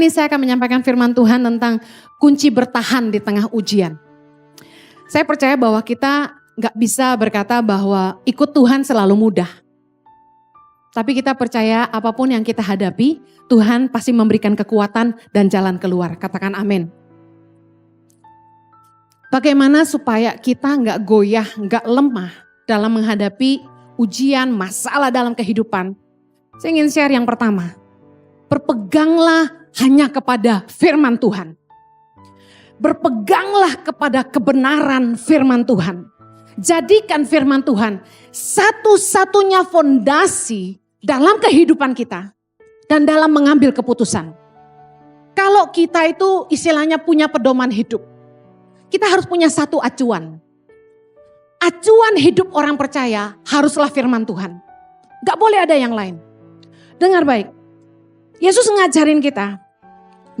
Ini saya akan menyampaikan firman Tuhan tentang kunci bertahan di tengah ujian. Saya percaya bahwa kita gak bisa berkata bahwa ikut Tuhan selalu mudah. Tapi kita percaya apapun yang kita hadapi, Tuhan pasti memberikan kekuatan dan jalan keluar. Katakan amin. Bagaimana supaya kita gak goyah, gak lemah dalam menghadapi ujian, masalah dalam kehidupan. Saya ingin share yang pertama. Berpeganglah hanya kepada firman Tuhan. Berpeganglah kepada kebenaran firman Tuhan. Jadikan firman Tuhan satu-satunya fondasi dalam kehidupan kita dan dalam mengambil keputusan. Kalau kita itu istilahnya punya pedoman hidup, kita harus punya satu acuan. Acuan hidup orang percaya haruslah firman Tuhan. Gak boleh ada yang lain. Dengar baik. Yesus ngajarin kita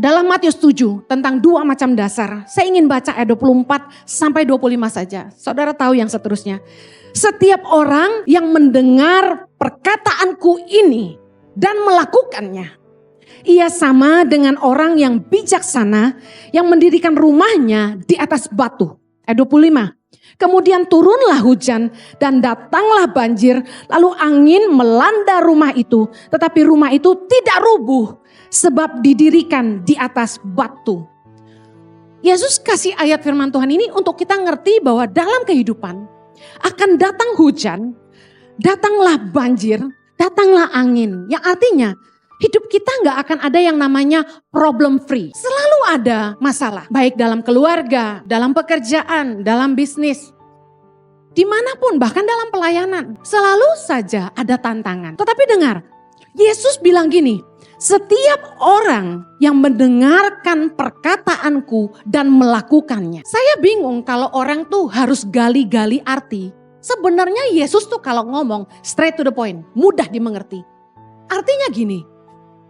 dalam Matius 7 tentang dua macam dasar. Saya ingin baca ayat 24 sampai 25 saja. Saudara tahu yang seterusnya. Setiap orang yang mendengar perkataanku ini dan melakukannya, ia sama dengan orang yang bijaksana yang mendirikan rumahnya di atas batu. Ayat 25. Kemudian turunlah hujan dan datanglah banjir, lalu angin melanda rumah itu, tetapi rumah itu tidak rubuh sebab didirikan di atas batu. Yesus kasih ayat firman Tuhan ini untuk kita ngerti bahwa dalam kehidupan akan datang hujan, datanglah banjir, datanglah angin. Yang artinya hidup kita gak akan ada yang namanya problem free. Selalu ada masalah, baik dalam keluarga, dalam pekerjaan, dalam bisnis. Dimanapun, bahkan dalam pelayanan. Selalu saja ada tantangan. Tetapi dengar, Yesus bilang gini, setiap orang yang mendengarkan perkataanku dan melakukannya. Saya bingung kalau orang tuh harus gali-gali arti. Sebenarnya Yesus tuh kalau ngomong straight to the point, mudah dimengerti. Artinya gini,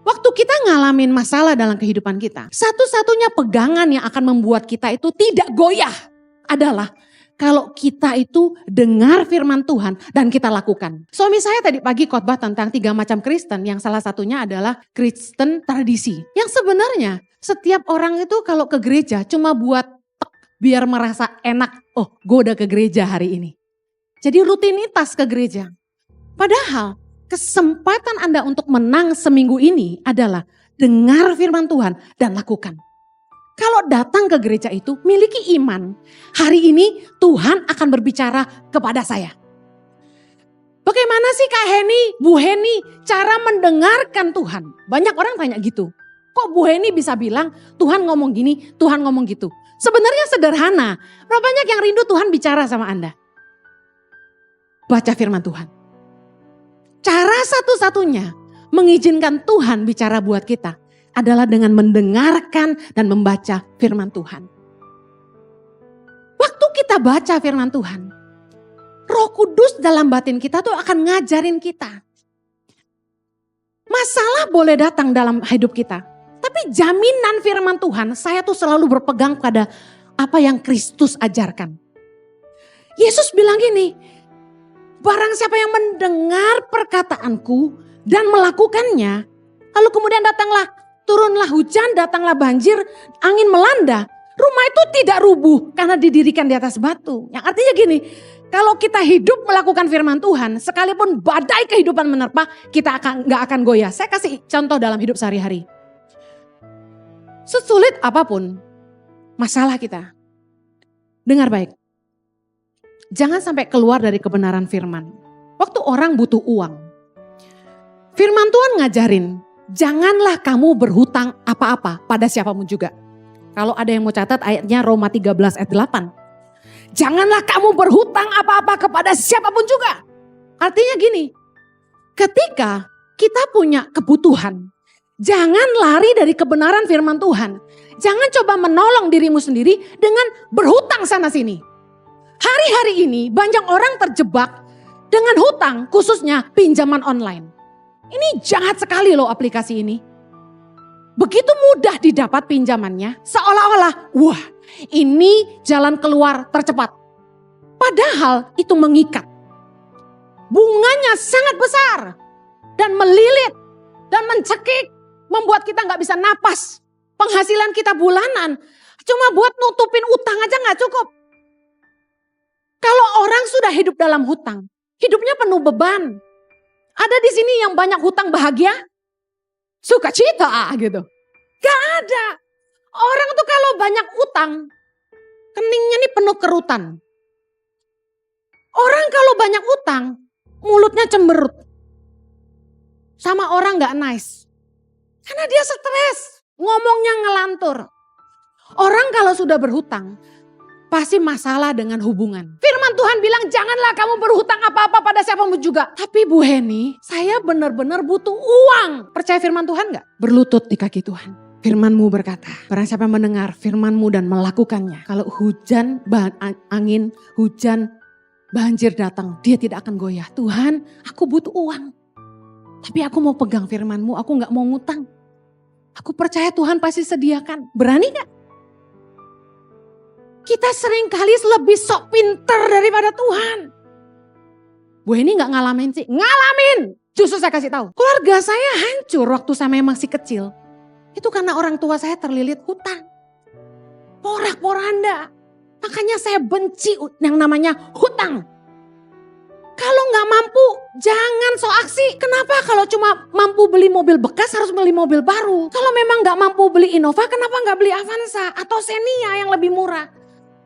waktu kita ngalamin masalah dalam kehidupan kita, satu-satunya pegangan yang akan membuat kita itu tidak goyah adalah kalau kita itu dengar firman Tuhan dan kita lakukan. Suami saya tadi pagi khotbah tentang 3 macam Kristen, yang salah satunya adalah Kristen tradisi. Yang sebenarnya setiap orang itu kalau ke gereja cuma buat biar merasa enak, oh gue udah ke gereja hari ini. Jadi rutinitas ke gereja. Padahal kesempatan Anda untuk menang seminggu ini adalah dengar firman Tuhan dan lakukan. Kalau datang ke gereja itu miliki iman. Hari ini Tuhan akan berbicara kepada saya. Bagaimana sih Kak Heni, Bu Heni cara mendengarkan Tuhan? Banyak orang tanya gitu. Kok Bu Heni bisa bilang Tuhan ngomong gini, Tuhan ngomong gitu? Sebenarnya sederhana. Berapa banyak yang rindu Tuhan bicara sama Anda? Baca firman Tuhan. Cara satu-satunya mengizinkan Tuhan bicara buat kita adalah dengan mendengarkan dan membaca firman Tuhan. Waktu kita baca firman Tuhan, Roh Kudus dalam batin kita tuh akan ngajarin kita. Masalah boleh datang dalam hidup kita, tapi jaminan firman Tuhan, saya tuh selalu berpegang pada apa yang Kristus ajarkan. Yesus bilang gini, barang siapa yang mendengar perkataanku dan melakukannya, lalu kemudian turunlah hujan, datanglah banjir, angin melanda. Rumah itu tidak rubuh karena didirikan di atas batu. Yang artinya gini, kalau kita hidup melakukan firman Tuhan, sekalipun badai kehidupan menerpa, kita gak akan goyah. Saya kasih contoh dalam hidup sehari-hari. Sesulit apapun masalah kita, dengar baik. Jangan sampai keluar dari kebenaran firman. Waktu orang butuh uang, firman Tuhan ngajarin, janganlah kamu berhutang apa-apa pada siapapun juga. Kalau ada yang mau catat ayatnya Roma 13 ayat 8. Janganlah kamu berhutang apa-apa kepada siapapun juga. Artinya gini, ketika kita punya kebutuhan, jangan lari dari kebenaran firman Tuhan. Jangan coba menolong dirimu sendiri dengan berhutang sana sini. Hari-hari ini banyak orang terjebak dengan hutang, khususnya pinjaman online. Ini jahat sekali loh aplikasi ini. Begitu mudah didapat pinjamannya, seolah-olah wah ini jalan keluar tercepat. Padahal itu mengikat. Bunganya sangat besar dan melilit dan mencekik, membuat kita gak bisa napas. Penghasilan kita bulanan cuma buat nutupin utang aja gak cukup. Kalau orang sudah hidup dalam hutang, hidupnya penuh beban. Ada di sini yang banyak hutang bahagia? Sukacita gitu. Gak ada. Orang tuh kalau banyak utang, keningnya nih penuh kerutan. Orang kalau banyak utang, mulutnya cemberut. Sama orang gak nice. Karena dia stres, ngomongnya ngelantur. Orang kalau sudah berhutang, pasti masalah dengan hubungan. Firman Tuhan bilang janganlah kamu berhutang apa-apa pada siapapun juga. Tapi Bu Heni, saya benar-benar butuh uang. Percaya firman Tuhan gak? Berlutut di kaki Tuhan. Firman-Mu berkata, barang siapa yang mendengar firman-Mu dan melakukannya. Kalau hujan, angin, hujan, banjir datang, dia tidak akan goyah. Tuhan, aku butuh uang. Tapi aku mau pegang firman-Mu, aku gak mau ngutang. Aku percaya Tuhan pasti sediakan. Berani gak? Kita sering kali lebih sok pinter daripada Tuhan. Bu ini gak ngalamin sih? Ngalamin! Justru saya kasih tahu. Keluarga saya hancur waktu saya masih kecil. Itu karena orang tua saya terlilit hutang. Porak-poranda. Makanya saya benci yang namanya hutang. Kalau gak mampu, jangan so aksi. Kenapa kalau cuma mampu beli mobil bekas harus beli mobil baru? Kalau memang gak mampu beli Innova, kenapa gak beli Avanza atau Xenia yang lebih murah?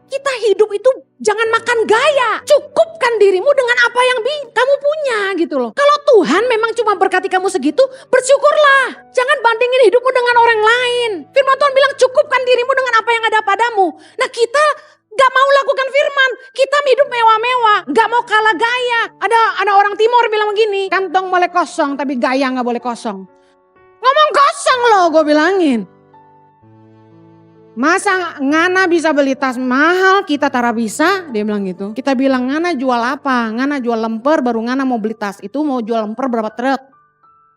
Kita hidup itu jangan makan gaya. Cukupkan dirimu dengan apa yang kamu punya gitu loh. Kalau Tuhan memang cuma berkati kamu segitu, bersyukurlah. Jangan bandingin hidupmu dengan orang lain. Firman Tuhan bilang cukupkan dirimu dengan apa yang ada padamu. Nah kita gak mau lakukan firman. Kita hidup mewah-mewah. Gak mau kalah gaya. Ada orang timur bilang begini. Kantong boleh kosong tapi gaya gak boleh kosong. Ngomong kosong loh gue bilangin. Masa Ngana bisa beli tas mahal kita tara bisa? Dia bilang gitu. Kita bilang Ngana jual apa? Ngana jual lemper baru Ngana mau beli tas itu mau jual lemper berapa truk?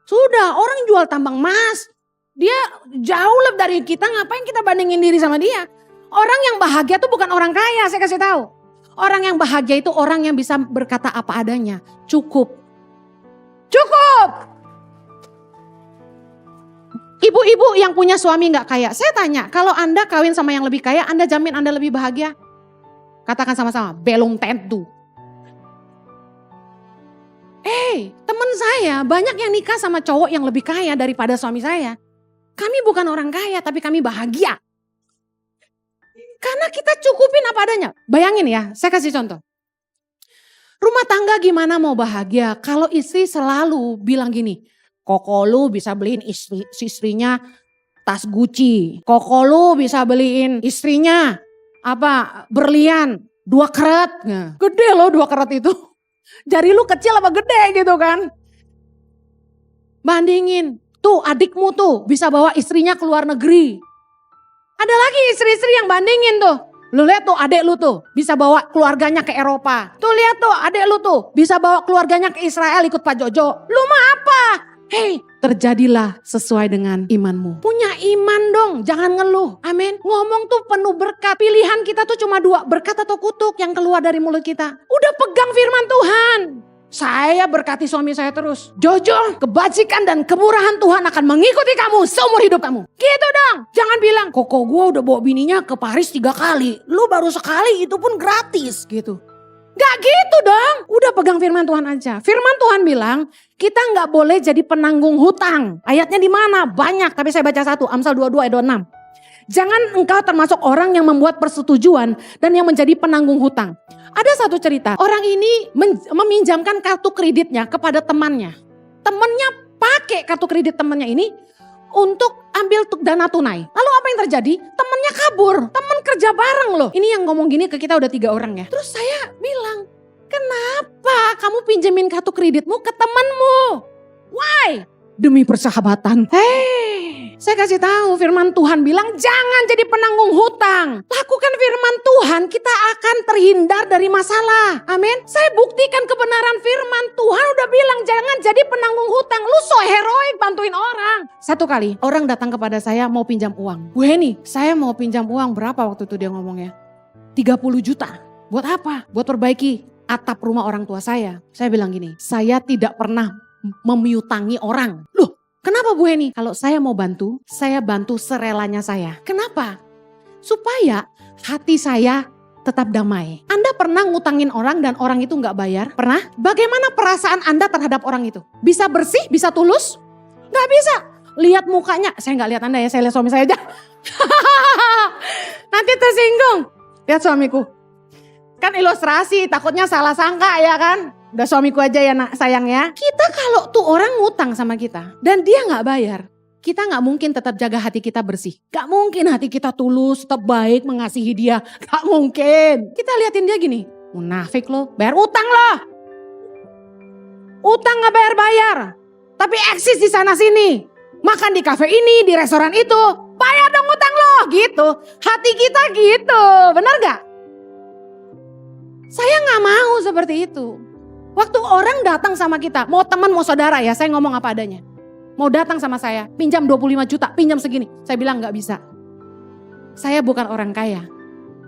Sudah orang jual tambang emas. Dia jauh lebih dari kita ngapain kita bandingin diri sama dia? Orang yang bahagia tuh bukan orang kaya saya kasih tahu. Orang yang bahagia itu orang yang bisa berkata apa adanya. Cukup. Cukup. Ibu-ibu yang punya suami gak kaya, saya tanya, kalau Anda kawin sama yang lebih kaya, Anda jamin Anda lebih bahagia? Katakan sama-sama, belum tentu. Teman saya banyak yang nikah sama cowok yang lebih kaya daripada suami saya. Kami bukan orang kaya, tapi kami bahagia. Karena kita cukupin apa adanya. Bayangin ya, saya kasih contoh. Rumah tangga gimana mau bahagia kalau istri selalu bilang gini, Koko lu bisa beliin istrinya tas Gucci. Koko lu bisa beliin istrinya berlian 2 karat. Gede loh 2 karat itu. Jari lu kecil apa gede gitu kan. Bandingin. Tuh adikmu tuh bisa bawa istrinya ke luar negeri. Ada lagi istri-istri yang bandingin tuh. Lu lihat tuh adik lu tuh bisa bawa keluarganya ke Eropa. Tuh lihat tuh adik lu tuh bisa bawa keluarganya ke Israel ikut Pak Jojo. Lu mah apa? Terjadilah sesuai dengan imanmu. Punya iman dong, jangan ngeluh. Amin. Ngomong tuh penuh berkat. Pilihan kita tuh cuma 2, berkat atau kutuk yang keluar dari mulut kita. Udah pegang firman Tuhan. Saya berkati suami saya terus. Jojo, kebajikan dan kemurahan Tuhan akan mengikuti kamu seumur hidup kamu. Gitu dong. Jangan bilang, Koko gue udah bawa bininya ke Paris 3 kali. Lu baru sekali itu pun gratis gitu. Gak gitu dong. Udah pegang firman Tuhan aja. Firman Tuhan bilang kita gak boleh jadi penanggung hutang. Ayatnya di mana? Banyak. Tapi saya baca satu. Amsal 22 ayat 26. Jangan engkau termasuk orang yang membuat persetujuan dan yang menjadi penanggung hutang. Ada satu cerita. Orang ini meminjamkan kartu kreditnya kepada temannya. Temannya pakai kartu kredit temannya ini untuk ambil dana tunai. Lalu apa yang terjadi? Temennya kabur. Temen kerja bareng loh. Ini yang ngomong gini ke kita udah 3 orang ya. Terus saya bilang, kenapa kamu pinjemin kartu kreditmu ke temenmu? Why? Demi persahabatan. Saya kasih tahu firman Tuhan bilang jangan jadi penanggung hutang. Lakukan firman Tuhan, kita akan terhindar dari masalah. Amin. Saya buktikan kebenaran firman Tuhan udah bilang jangan jadi penanggung hutang. Lu so heroik bantuin orang. Satu kali orang datang kepada saya mau pinjam uang. Bu Heni, saya mau pinjam uang berapa waktu itu dia ngomongnya? 30 juta. Buat apa? Buat perbaiki atap rumah orang tua saya. Saya bilang gini, saya tidak pernah memiutangi orang. Loh, Kenapa Bu Heni? Kalau saya mau bantu, saya bantu serelanya saya. Kenapa? Supaya hati saya tetap damai. Anda pernah ngutangin orang dan orang itu nggak bayar? Pernah? Bagaimana perasaan Anda terhadap orang itu? Bisa bersih? Bisa tulus? Nggak bisa. Lihat mukanya. Saya nggak lihat Anda ya, saya lihat suami saya aja. Nanti tersinggung. Lihat suamiku. Kan ilustrasi, takutnya salah sangka ya kan. Udah suamiku aja ya nak, sayang ya. Kita kalau tuh orang ngutang sama kita dan dia nggak bayar, kita nggak mungkin tetap jaga hati kita bersih. Gak mungkin hati kita tulus, tetap baik mengasihi dia. Gak mungkin. Kita liatin dia gini, munafik lo, bayar utang lo. Utang nggak bayar-bayar, tapi eksis di sana sini. Makan di kafe ini, di restoran itu, bayar dong utang lo. Gitu, hati kita gitu, benar gak? Saya nggak mau seperti itu. Waktu orang datang sama kita, mau teman mau saudara ya, saya ngomong apa adanya. Mau datang sama saya, pinjam 25 juta, pinjam segini. Saya bilang gak bisa. Saya bukan orang kaya.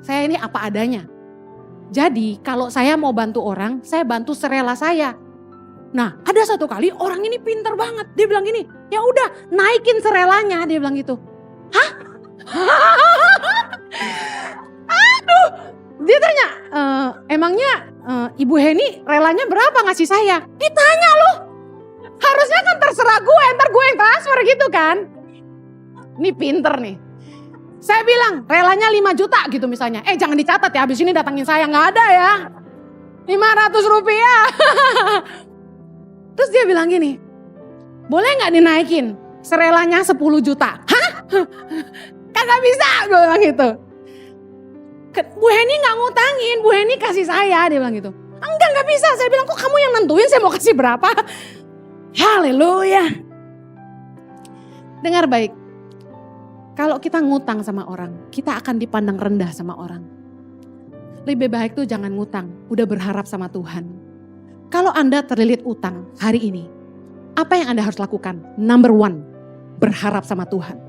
Saya ini apa adanya. Jadi kalau saya mau bantu orang, saya bantu serela saya. Nah ada satu kali orang ini pinter banget. Dia bilang gini, ya udah naikin serelanya. Dia bilang gitu. Hah? Aduh. Dia tanya, emangnya Ibu Heni relanya berapa ngasih saya? Ditanya loh. Harusnya kan terserah gue, ntar gue yang transfer gitu kan. Ini pinter nih. Saya bilang relanya 5 juta gitu misalnya. Jangan dicatat ya, habis ini datangin saya. Gak ada ya. 500 rupiah. Terus dia bilang gini, boleh gak dinaikin serelanya 10 juta? Hah? Kagak bisa, gue bilang gitu. Bu Heni gak ngutangin, Bu Heni kasih saya, dia bilang gitu. Enggak, gak bisa. Saya bilang, kok kamu yang nentuin saya mau kasih berapa? Haleluya. Dengar baik. Kalau kita ngutang sama orang, kita akan dipandang rendah sama orang. Lebih baik tuh jangan ngutang, udah berharap sama Tuhan. Kalau Anda terlilit utang hari ini, apa yang Anda harus lakukan? Number 1, berharap sama Tuhan.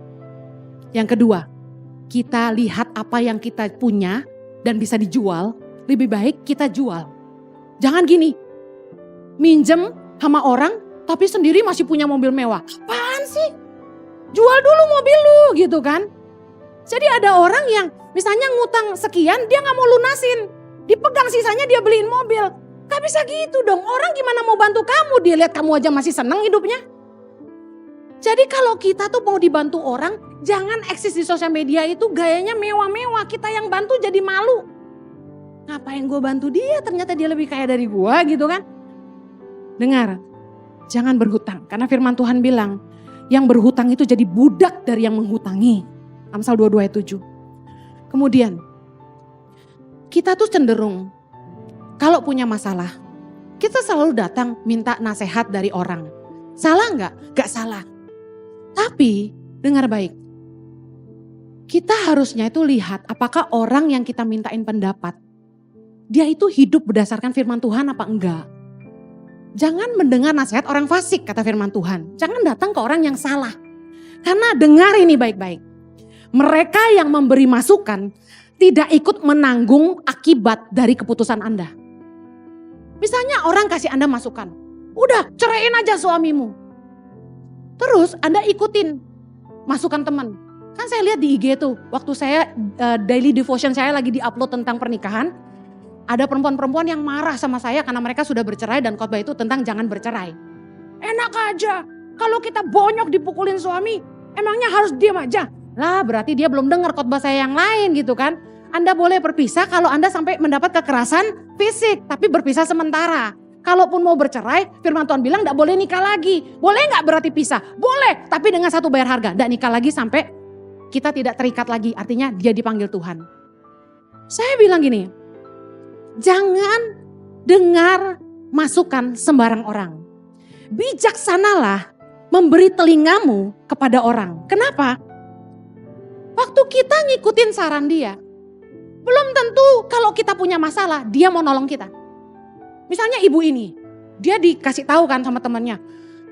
Yang kedua, kita lihat apa yang kita punya dan bisa dijual, lebih baik kita jual. Jangan gini, minjem sama orang tapi sendiri masih punya mobil mewah. Apaan sih? Jual dulu mobil lu gitu kan. Jadi ada orang yang misalnya ngutang sekian dia gak mau lunasin. Dipegang sisanya dia beliin mobil. Gak bisa gitu dong, orang gimana mau bantu kamu? Dia lihat kamu aja masih seneng hidupnya. Jadi kalau kita tuh mau dibantu orang, jangan eksis di sosial media itu gayanya mewah-mewah. Kita yang bantu jadi malu. Ngapain gue bantu dia? Ternyata dia lebih kaya dari gue gitu kan. Dengar, jangan berhutang. Karena firman Tuhan bilang, yang berhutang itu jadi budak dari yang menghutangi. Amsal 22 ayat 7. Kemudian, kita tuh cenderung, kalau punya masalah, kita selalu datang minta nasihat dari orang. Salah enggak? Gak salah. Tapi dengar baik, kita harusnya itu lihat apakah orang yang kita mintain pendapat, dia itu hidup berdasarkan firman Tuhan apa enggak. Jangan mendengar nasihat orang fasik kata firman Tuhan. Jangan datang ke orang yang salah. Karena dengar ini baik-baik. Mereka yang memberi masukan tidak ikut menanggung akibat dari keputusan Anda. Misalnya orang kasih Anda masukan. Udah ceraiin aja suamimu. Terus Anda ikutin masukan teman. Kan saya lihat di IG tuh, waktu saya daily devotion saya lagi di-upload tentang pernikahan, ada perempuan-perempuan yang marah sama saya karena mereka sudah bercerai dan khotbah itu tentang jangan bercerai. Enak aja, kalau kita bonyok dipukulin suami, emangnya harus diam aja? Lah berarti dia belum dengar khotbah saya yang lain gitu kan. Anda boleh berpisah kalau Anda sampai mendapat kekerasan fisik, tapi berpisah sementara. Kalaupun mau bercerai, firman Tuhan bilang gak boleh nikah lagi. Boleh gak berarti pisah? Boleh, tapi dengan satu bayar harga. Gak nikah lagi sampai kita tidak terikat lagi. Artinya dia dipanggil Tuhan. Saya bilang gini, jangan dengar masukan sembarang orang. Bijaksanalah memberi telingamu kepada orang. Kenapa? Waktu kita ngikutin saran dia, belum tentu kalau kita punya masalah, dia mau nolong kita. Misalnya ibu ini, dia dikasih tahu kan sama temannya,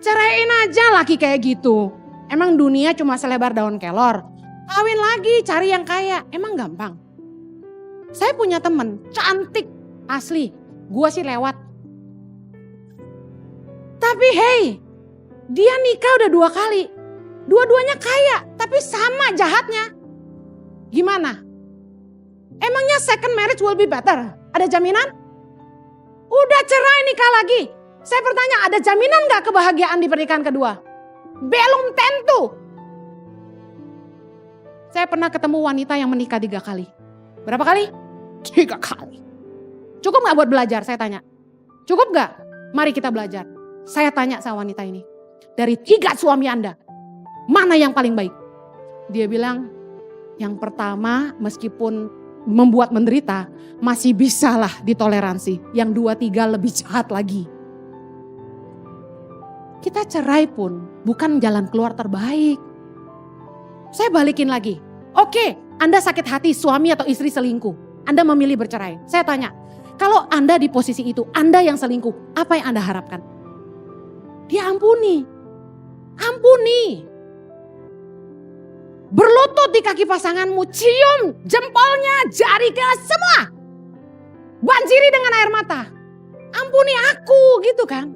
ceraiin aja laki kayak gitu. Emang dunia cuma selebar daun kelor. Kawin lagi, cari yang kaya. Emang gampang? Saya punya temen, cantik, asli. Gua sih lewat. Tapi hey, Dia nikah udah 2 kali. Dua-duanya kaya, tapi sama jahatnya. Gimana? Emangnya second marriage will be better? Ada jaminan? Udah cerai nikah lagi. Saya bertanya, ada jaminan gak kebahagiaan di pernikahan kedua? Belum tentu. Saya pernah ketemu wanita yang menikah 3 kali. Berapa kali? 3 kali. Cukup gak buat belajar? Saya tanya. Cukup gak? Mari kita belajar. Saya tanya sama wanita ini. Dari 3 suami Anda, mana yang paling baik? Dia bilang, yang pertama meskipun membuat menderita, masih bisalah ditoleransi. Yang 2-3 lebih jahat lagi. Kita cerai pun bukan jalan keluar terbaik. Saya balikin lagi. Oke, Anda sakit hati suami atau istri selingkuh. Anda memilih bercerai. Saya tanya, kalau Anda di posisi itu, Anda yang selingkuh, apa yang Anda harapkan? Dia ampuni. Ampuni. Berlutut di kaki pasanganmu, cium jempolnya, jarinya, semua. Banjiri dengan air mata. Ampuni aku, gitu kan.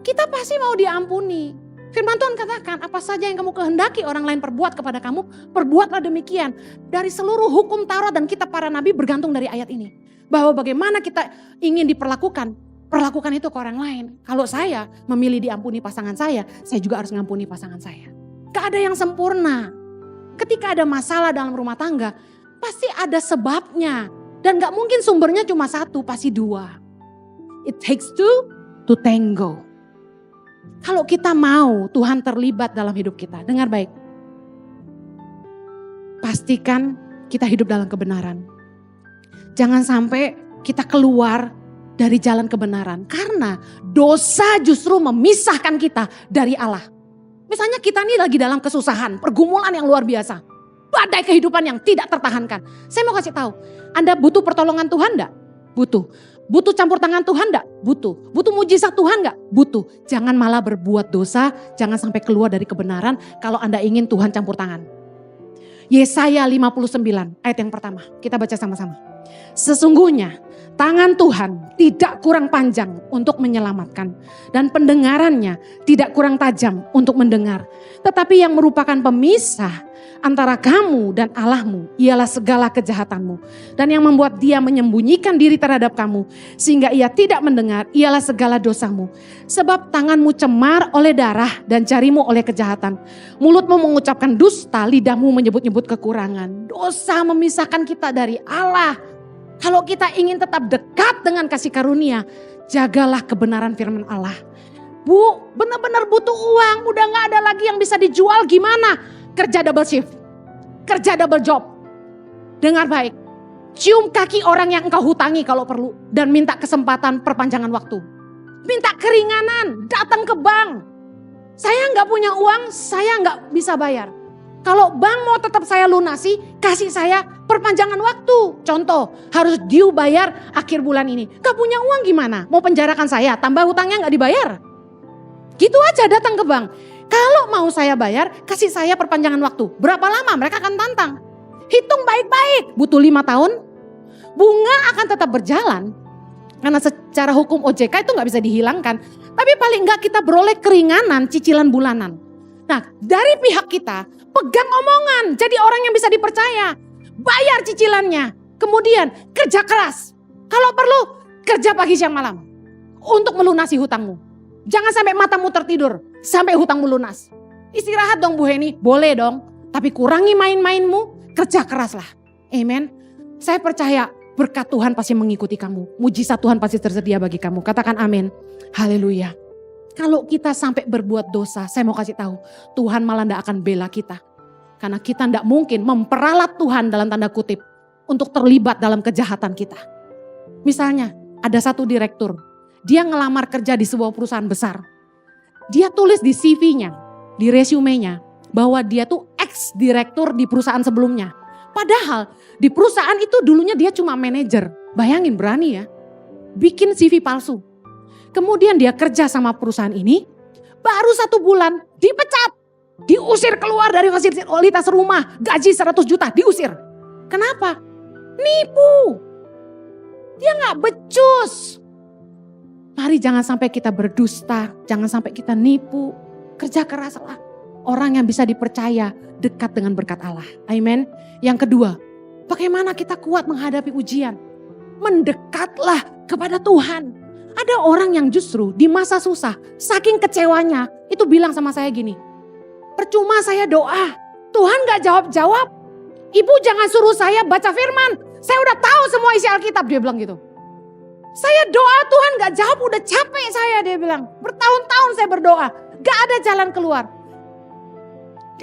Kita pasti mau diampuni. Firman Tuhan katakan, apa saja yang kamu kehendaki orang lain perbuat kepada kamu, perbuatlah demikian. Dari seluruh hukum Taurat dan kitab para nabi bergantung dari ayat ini. Bahwa bagaimana kita ingin diperlakukan, perlakukan itu ke orang lain. Kalau saya memilih diampuni pasangan saya juga harus ngampuni pasangan saya. Gak ada yang sempurna. Ketika ada masalah dalam rumah tangga, pasti ada sebabnya. Dan gak mungkin sumbernya cuma 1, pasti 2. It takes two to tango. Kalau kita mau Tuhan terlibat dalam hidup kita, dengar baik. Pastikan kita hidup dalam kebenaran. Jangan sampai kita keluar dari jalan kebenaran. Karena dosa justru memisahkan kita dari Allah. Misalnya kita ini lagi dalam kesusahan, pergumulan yang luar biasa. Badai kehidupan yang tidak tertahankan. Saya mau kasih tahu, Anda butuh pertolongan Tuhan enggak? Butuh. Butuh campur tangan Tuhan enggak? Butuh. Butuh mujizat Tuhan enggak? Butuh. Jangan malah berbuat dosa, jangan sampai keluar dari kebenaran kalau Anda ingin Tuhan campur tangan. Yesaya 59 ayat yang pertama, kita baca sama-sama. Sesungguhnya tangan Tuhan tidak kurang panjang untuk menyelamatkan dan pendengarannya tidak kurang tajam untuk mendengar. Tetapi yang merupakan pemisah antara kamu dan Allahmu ialah segala kejahatanmu. Dan yang membuat dia menyembunyikan diri terhadap kamu sehingga ia tidak mendengar ialah segala dosamu. Sebab tanganmu cemar oleh darah dan jarimu oleh kejahatan. Mulutmu mengucapkan dusta, lidahmu menyebut-nyebut kekurangan. Dosa memisahkan kita dari Allah. Kalau kita ingin tetap dekat dengan kasih karunia, jagalah kebenaran firman Allah. Bu, benar-benar butuh uang, udah gak ada lagi yang bisa dijual, gimana? Kerja double shift, kerja double job. Dengar baik, cium kaki orang yang engkau hutangi kalau perlu. Dan minta kesempatan perpanjangan waktu. Minta keringanan, datang ke bank. Saya gak punya uang, saya gak bisa bayar. Kalau bank mau tetap saya lunasi, kasih saya perpanjangan waktu. Contoh, harus due bayar akhir bulan ini. Gak punya uang gimana? Mau penjarakan saya, tambah hutangnya gak dibayar. Gitu aja datang ke bank. Kalau mau saya bayar, kasih saya perpanjangan waktu. Berapa lama? Mereka akan tantang. Hitung baik-baik. Butuh 5 tahun. Bunga akan tetap berjalan. Karena secara hukum OJK itu gak bisa dihilangkan. Tapi paling gak kita beroleh keringanan cicilan bulanan. Nah, dari pihak kita, pegang omongan. Jadi orang yang bisa dipercaya. Bayar cicilannya. Kemudian kerja keras. Kalau perlu, kerja pagi siang malam. Untuk melunasi hutangmu. Jangan sampai matamu tertidur. Sampai hutangmu lunas. Istirahat dong Bu Heni. Boleh dong. Tapi kurangi main-mainmu. Kerja keraslah. Amen. Saya percaya berkat Tuhan pasti mengikuti kamu. Mujizat Tuhan pasti tersedia bagi kamu. Katakan amin. Haleluya. Kalau kita sampai berbuat dosa, saya mau kasih tahu. Tuhan malah tidak akan bela kita. Karena kita tidak mungkin memperalat Tuhan dalam tanda kutip. Untuk terlibat dalam kejahatan kita. Misalnya ada satu direktur. Dia ngelamar kerja di sebuah perusahaan besar. Dia tulis di CV-nya, di resume-nya. Bahwa dia tuh ex-direktur di perusahaan sebelumnya. Padahal di perusahaan itu dulunya dia cuma manajer. Bayangin berani ya. Bikin CV palsu. Kemudian dia kerja sama perusahaan ini. Baru 1 bulan dipecat. Diusir keluar dari fasilitas rumah. Gaji 100 juta diusir. Kenapa? Nipu. Dia gak becus. Mari jangan sampai kita berdusta. Jangan sampai kita nipu. Kerja keraslah. Orang yang bisa dipercaya dekat dengan berkat Allah. Amin. Yang kedua, bagaimana kita kuat menghadapi ujian? Mendekatlah kepada Tuhan. Ada orang yang justru di masa susah, saking kecewanya, itu bilang sama saya gini, percuma saya doa, Tuhan gak jawab-jawab. Ibu jangan suruh saya baca firman, saya udah tahu semua isi Alkitab, dia bilang gitu. Saya doa Tuhan gak jawab, udah capek saya, dia bilang. Bertahun-tahun saya berdoa, gak ada jalan keluar.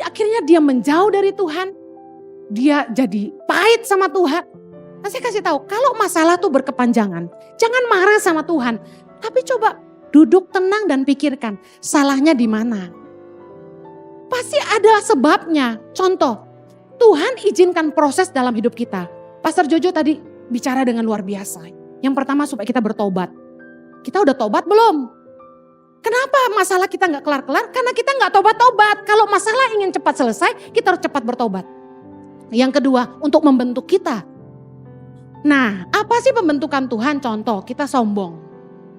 Akhirnya dia menjauh dari Tuhan. Dia jadi pahit sama Tuhan. Nah, saya kasih tahu, kalau masalah tuh berkepanjangan, jangan marah sama Tuhan. Tapi coba duduk tenang dan pikirkan, salahnya di mana? Pasti ada sebabnya. Contoh, Tuhan izinkan proses dalam hidup kita. Pastor Jojo tadi bicara dengan luar biasa. Yang pertama supaya kita bertobat. Kita udah tobat belum? Kenapa masalah kita gak kelar-kelar? Karena kita gak tobat-tobat. Kalau masalah ingin cepat selesai, kita harus cepat bertobat. Yang kedua, untuk membentuk kita. Nah, apa sih pembentukan Tuhan? Contoh, kita sombong.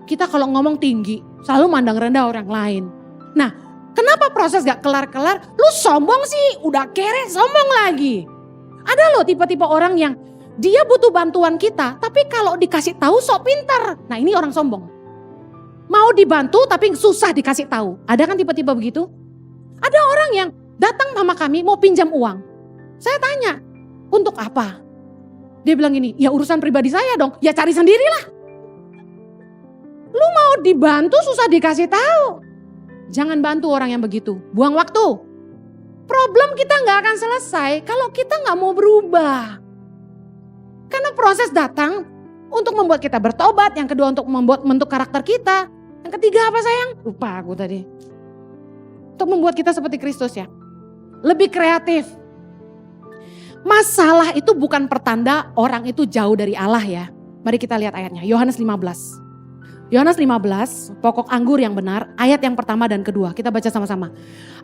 Kita kalau ngomong tinggi, selalu mandang rendah orang lain. Nah, kenapa proses gak kelar-kelar? Lu sombong sih, udah kere, sombong lagi. Ada loh tipe-tipe orang yang dia butuh bantuan kita, tapi kalau dikasih tahu sok pintar. Nah, ini orang sombong. Mau dibantu tapi susah dikasih tahu. Ada kan tipe-tipe begitu? Ada orang yang datang sama kami mau pinjam uang. Saya tanya, untuk apa? Dia bilang gini, ya urusan pribadi saya dong. Ya cari sendirilah. Lu mau dibantu susah dikasih tahu. Jangan bantu orang yang begitu. Buang waktu. Problem kita gak akan selesai kalau kita gak mau berubah. Karena proses datang untuk membuat kita bertobat. Yang kedua untuk membentuk karakter kita. Yang ketiga apa sayang? Lupa aku tadi. Untuk membuat kita seperti Kristus ya. Lebih kreatif. Masalah itu bukan pertanda orang itu jauh dari Allah ya. Mari kita lihat ayatnya. Yohanes 15. Yohanes 15, pokok anggur yang benar, ayat yang pertama dan kedua. Kita baca sama-sama.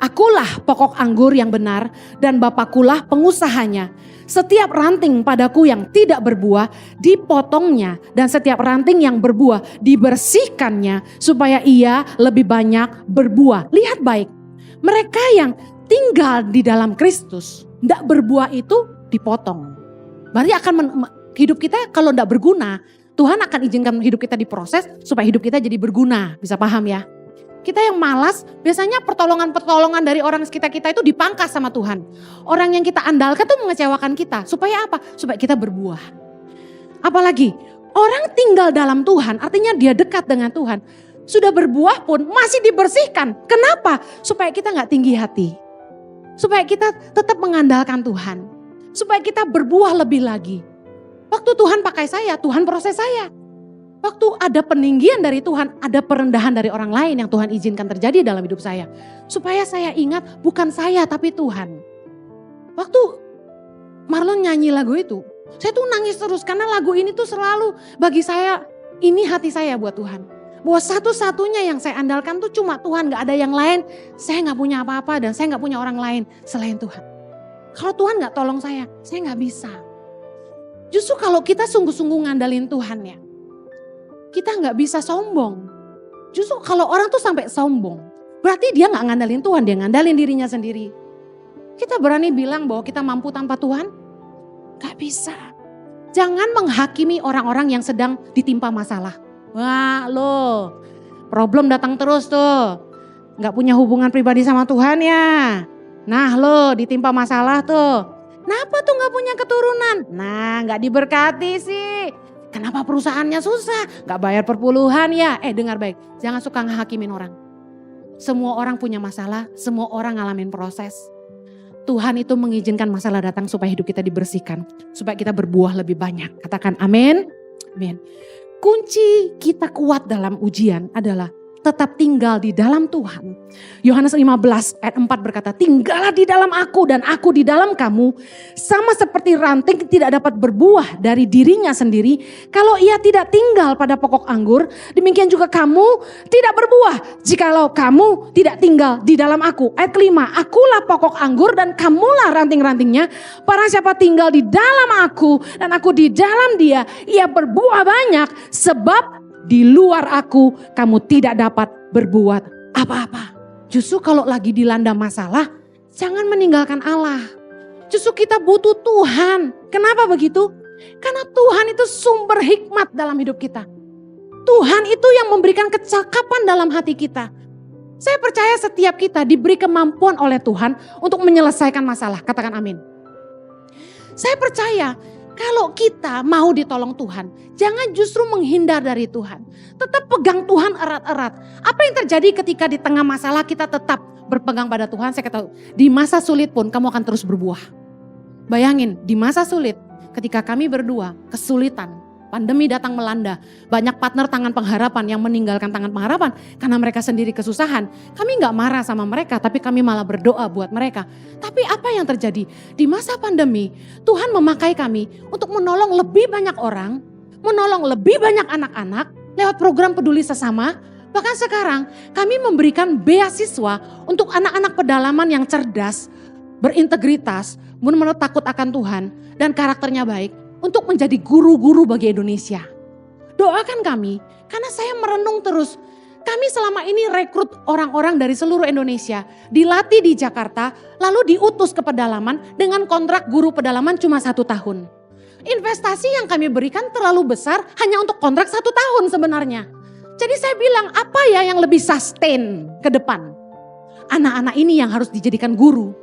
Akulah pokok anggur yang benar dan Bapakulah pengusahanya. Setiap ranting padaku yang tidak berbuah dipotongnya dan setiap ranting yang berbuah dibersihkannya supaya ia lebih banyak berbuah. Lihat baik, mereka yang tinggal di dalam Kristus, tidak berbuah itu dipotong. Berarti akan hidup kita kalau tidak berguna, Tuhan akan izinkan hidup kita diproses supaya hidup kita jadi berguna. Bisa paham ya? Kita yang malas, biasanya pertolongan-pertolongan dari orang sekitar kita itu dipangkas sama Tuhan. Orang yang kita andalkan tuh mengecewakan kita. Supaya apa? Supaya kita berbuah. Apalagi orang tinggal dalam Tuhan, artinya dia dekat dengan Tuhan. Sudah berbuah pun masih dibersihkan. Kenapa? Supaya kita gak tinggi hati. Supaya kita tetap mengandalkan Tuhan. Supaya kita berbuah lebih lagi. Waktu Tuhan pakai saya, Tuhan proses saya. Waktu ada peninggian dari Tuhan, ada perendahan dari orang lain yang Tuhan izinkan terjadi dalam hidup saya. Supaya saya ingat bukan saya tapi Tuhan. Waktu Marlon nyanyi lagu itu, saya tuh nangis terus karena lagu ini tuh selalu bagi saya, ini hati saya buat Tuhan. Bahwa satu-satunya yang saya andalkan tuh cuma Tuhan, gak ada yang lain. Saya gak punya apa-apa dan saya gak punya orang lain selain Tuhan. Kalau Tuhan gak tolong saya gak bisa. Justru kalau kita sungguh-sungguh ngandalin Tuhan ya, kita gak bisa sombong. Justru kalau orang tuh sampai sombong, berarti dia gak ngandalin Tuhan, dia ngandalin dirinya sendiri. Kita berani bilang bahwa kita mampu tanpa Tuhan? Gak bisa. Jangan menghakimi orang-orang yang sedang ditimpa masalah. Wah lo, problem datang terus tuh. Gak punya hubungan pribadi sama Tuhan ya. Nah lo ditimpa masalah tuh. Kenapa tuh gak punya keturunan? Nah gak diberkati sih. Kenapa perusahaannya susah? Gak bayar perpuluhan ya? Dengar baik, jangan suka ngehakimin orang. Semua orang punya masalah, semua orang ngalamin proses. Tuhan itu mengizinkan masalah datang supaya hidup kita dibersihkan. Supaya kita berbuah lebih banyak. Katakan amin. Amin. Kunci kita kuat dalam ujian adalah tetap tinggal di dalam Tuhan. Yohanes 15 ayat 4 berkata, tinggallah di dalam aku dan aku di dalam kamu. Sama seperti ranting tidak dapat berbuah dari dirinya sendiri. Kalau ia tidak tinggal pada pokok anggur, demikian juga kamu tidak berbuah jikalau kamu tidak tinggal di dalam aku. Ayat kelima, akulah pokok anggur dan kamulah ranting-rantingnya. Barang siapa tinggal di dalam aku dan aku di dalam dia, ia berbuah banyak sebab di luar aku kamu tidak dapat berbuat apa-apa. Justru kalau lagi dilanda masalah, jangan meninggalkan Allah. Justru kita butuh Tuhan. Kenapa begitu? Karena Tuhan itu sumber hikmat dalam hidup kita. Tuhan itu yang memberikan kecakapan dalam hati kita. Saya percaya setiap kita diberi kemampuan oleh Tuhan untuk menyelesaikan masalah. Katakan amin. Saya percaya kalau kita mau ditolong Tuhan, jangan justru menghindar dari Tuhan. Tetap pegang Tuhan erat-erat. Apa yang terjadi ketika di tengah masalah kita tetap berpegang pada Tuhan? Saya katakan, di masa sulit pun kamu akan terus berbuah. Bayangin, di masa sulit ketika kami berdua kesulitan, pandemi datang melanda, banyak partner tangan pengharapan yang meninggalkan tangan pengharapan karena mereka sendiri kesusahan. Kami gak marah sama mereka, tapi kami malah berdoa buat mereka. Tapi apa yang terjadi? Di masa pandemi, Tuhan memakai kami untuk menolong lebih banyak orang, menolong lebih banyak anak-anak lewat program peduli sesama. Bahkan sekarang kami memberikan beasiswa untuk anak-anak pedalaman yang cerdas, berintegritas, benar-benar takut akan Tuhan dan karakternya baik untuk menjadi guru-guru bagi Indonesia. Doakan kami, karena saya merenung terus. Kami selama ini rekrut orang-orang dari seluruh Indonesia, dilatih di Jakarta, lalu diutus ke pedalaman dengan kontrak guru pedalaman cuma 1 tahun. Investasi yang kami berikan terlalu besar hanya untuk kontrak 1 tahun sebenarnya. Jadi saya bilang, apa ya yang lebih sustain ke depan? Anak-anak ini yang harus dijadikan guru.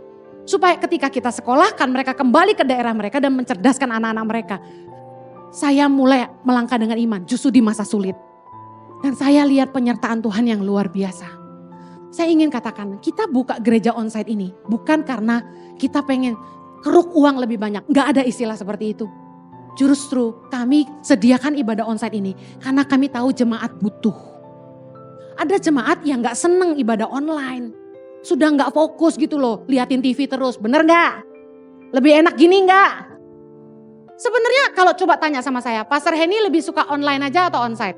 Supaya ketika kita sekolahkan mereka kembali ke daerah mereka dan mencerdaskan anak-anak mereka. Saya mulai melangkah dengan iman justru di masa sulit. Dan saya lihat penyertaan Tuhan yang luar biasa. Saya ingin katakan kita buka gereja onsite ini bukan karena kita pengen keruk uang lebih banyak. Gak ada istilah seperti itu. Justru kami sediakan ibadah onsite ini karena kami tahu jemaat butuh. Ada jemaat yang gak seneng ibadah online. Sudah gak fokus gitu loh, liatin TV terus, bener gak? Lebih enak gini gak? Sebenarnya kalau coba tanya sama saya, Pastor Henny lebih suka online aja atau onsite?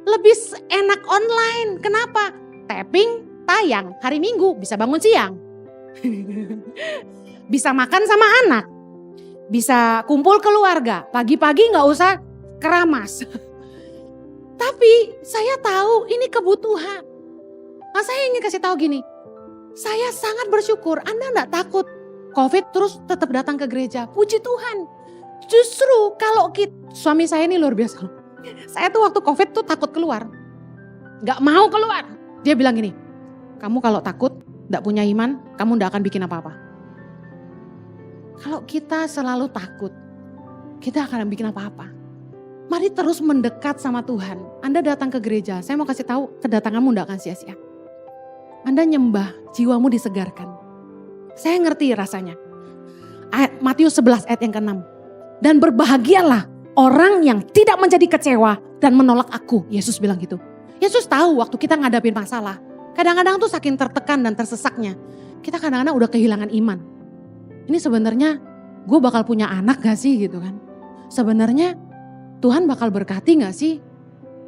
Lebih enak online, kenapa? Tapping, tayang, hari Minggu bisa bangun siang. Bisa makan sama anak, bisa kumpul keluarga, pagi-pagi gak usah keramas. Tapi saya tahu ini kebutuhan. Nah, saya ingin kasih tahu gini, saya sangat bersyukur Anda enggak takut COVID terus tetap datang ke gereja. Puji Tuhan. Justru kalau suami saya ini luar biasa. Saya tuh waktu COVID tuh takut keluar. Gak mau keluar. Dia bilang gini, kamu kalau takut enggak punya iman, kamu enggak akan bikin apa-apa. Kalau kita selalu takut, kita akan bikin apa-apa. Mari terus mendekat sama Tuhan. Anda datang ke gereja, saya mau kasih tahu kedatanganmu enggak akan sia-sia. Anda nyembah, jiwamu disegarkan. Saya ngerti rasanya. Matius 11 ayat yang ke-6. Dan berbahagialah orang yang tidak menjadi kecewa dan menolak aku. Yesus bilang gitu. Yesus tahu waktu kita ngadapin masalah. Kadang-kadang tuh saking tertekan dan tersesaknya. Kita kadang-kadang udah kehilangan iman. Ini sebenarnya gue bakal punya anak gak sih gitu kan. Sebenarnya Tuhan bakal berkati gak sih.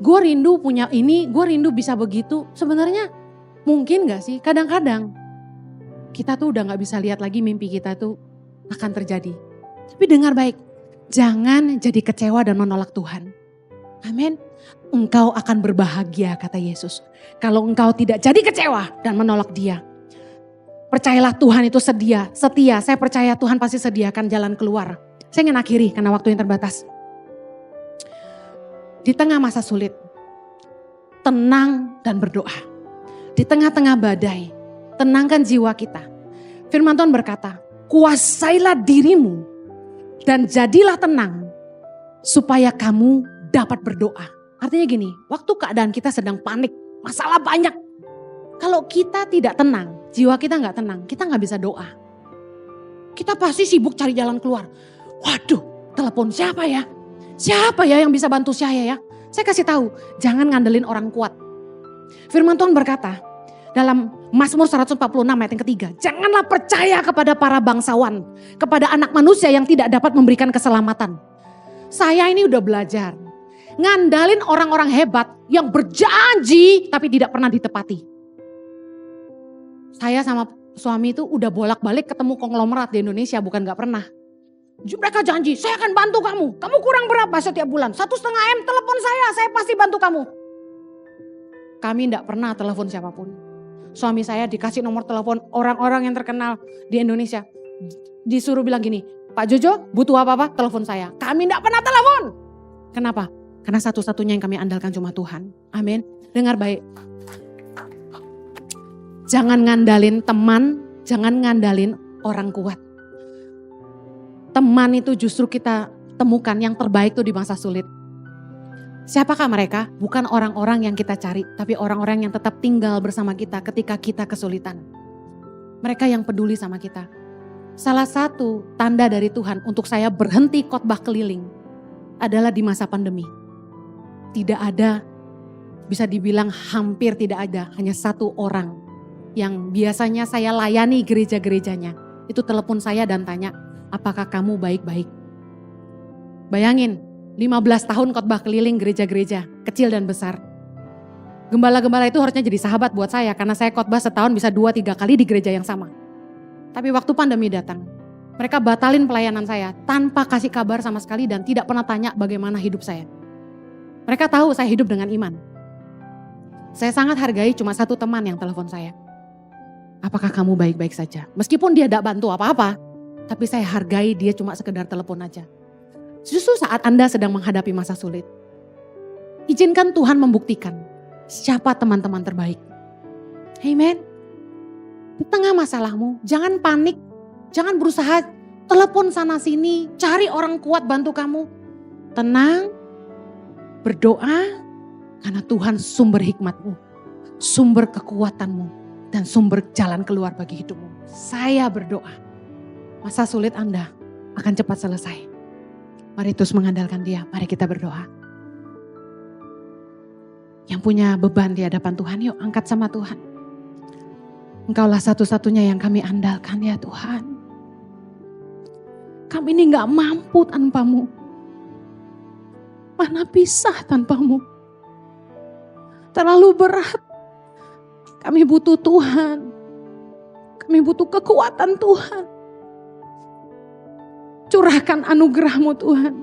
Gue rindu punya ini, gue rindu bisa begitu. Sebenarnya mungkin gak sih? Kadang-kadang kita tuh udah gak bisa lihat lagi mimpi kita tuh akan terjadi. Tapi dengar baik, jangan jadi kecewa dan menolak Tuhan. Amin. Engkau akan berbahagia kata Yesus. Kalau engkau tidak jadi kecewa dan menolak Dia. Percayalah Tuhan itu setia. Saya percaya Tuhan pasti sediakan jalan keluar. Saya ingin akhiri karena waktu yang terbatas. Di tengah masa sulit, tenang dan berdoa. Di tengah-tengah badai, tenangkan jiwa kita. Firman Tuhan berkata, kuasailah dirimu dan jadilah tenang supaya kamu dapat berdoa. Artinya gini, waktu keadaan kita sedang panik, masalah banyak. Kalau kita tidak tenang, jiwa kita gak tenang, kita gak bisa doa. Kita pasti sibuk cari jalan keluar. Waduh, telepon siapa ya? Siapa ya yang bisa bantu saya ya? Saya kasih tahu, jangan ngandelin orang kuat. Firman Tuhan berkata, dalam Mazmur 146 ayat yang ketiga, janganlah percaya kepada para bangsawan, kepada anak manusia yang tidak dapat memberikan keselamatan. Saya ini udah belajar, ngandalin orang-orang hebat yang berjanji tapi tidak pernah ditepati. Saya sama suami itu udah bolak-balik ketemu konglomerat di Indonesia, bukan gak pernah. Mereka janji, saya akan bantu kamu. Kamu kurang berapa setiap bulan? 1,5 M telepon saya pasti bantu kamu. Kami tidak pernah telepon siapapun. suami saya dikasih nomor telepon orang-orang yang terkenal di Indonesia. Disuruh bilang gini, Pak Jojo butuh apa-apa telepon saya. Kami tidak pernah telepon. Kenapa? Karena satu-satunya yang kami andalkan cuma Tuhan. Amin. Dengar baik. Jangan ngandalin teman, jangan ngandalin orang kuat. Teman itu justru kita temukan yang terbaik tuh di masa sulit. Siapakah mereka? Bukan orang-orang yang kita cari, tapi orang-orang yang tetap tinggal bersama kita ketika kita kesulitan. Mereka yang peduli sama kita. Salah satu tanda dari Tuhan untuk saya berhenti khotbah keliling adalah di masa pandemi. Tidak ada, bisa dibilang hampir tidak ada, hanya satu orang yang biasanya saya layani gereja-gerejanya. Itu telepon saya dan tanya, apakah kamu baik-baik? Bayangin, 15 tahun khotbah keliling gereja-gereja, kecil dan besar. Gembala-gembala itu harusnya jadi sahabat buat saya, karena saya khotbah setahun bisa 2-3 kali di gereja yang sama. Tapi waktu pandemi datang, mereka batalin pelayanan saya tanpa kasih kabar sama sekali dan tidak pernah tanya bagaimana hidup saya. Mereka tahu saya hidup dengan iman. Saya sangat hargai cuma satu teman yang telepon saya. Apakah kamu baik-baik saja? Meskipun dia tidak bantu apa-apa, tapi saya hargai dia cuma sekedar telepon aja. Justru saat Anda sedang menghadapi masa sulit, izinkan Tuhan membuktikan siapa teman-teman terbaik. Amen. Di tengah masalahmu, jangan panik, jangan berusaha telepon sana sini, cari orang kuat bantu kamu. Tenang, berdoa, karena Tuhan sumber hikmatmu, sumber kekuatanmu, dan sumber jalan keluar bagi hidupmu. Saya berdoa, masa sulit Anda akan cepat selesai. Mari terus mengandalkan Dia, mari kita berdoa. Yang punya beban di hadapan Tuhan, yuk angkat sama Tuhan. Engkaulah satu-satunya yang kami andalkan ya Tuhan. Kami ini gak mampu tanpamu. Mana bisa tanpamu. Terlalu berat. Kami butuh Tuhan. Kami butuh kekuatan Tuhan. Curahkan anugerah-Mu Tuhan.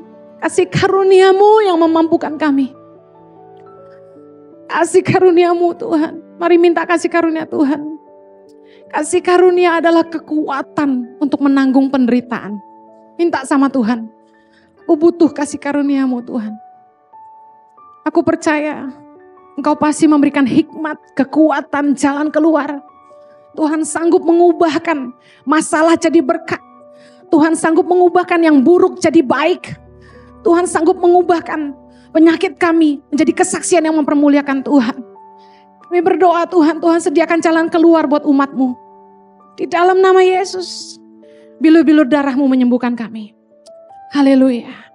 Kasih karunia-Mu yang memampukan kami. Kasih karunia-Mu Tuhan. Mari minta kasih karunia Tuhan. Kasih karunia adalah kekuatan untuk menanggung penderitaan. Minta sama Tuhan. Aku butuh kasih karunia-Mu Tuhan. Aku percaya Engkau pasti memberikan hikmat, kekuatan, jalan keluar. Tuhan sanggup mengubahkan masalah jadi berkat. Tuhan sanggup mengubahkan yang buruk jadi baik. Tuhan sanggup mengubahkan penyakit kami menjadi kesaksian yang mempermuliakan Tuhan. Kami berdoa Tuhan, Tuhan sediakan jalan keluar buat umat-Mu. Di dalam nama Yesus, bilur-bilur darah-Mu menyembuhkan kami. Haleluya.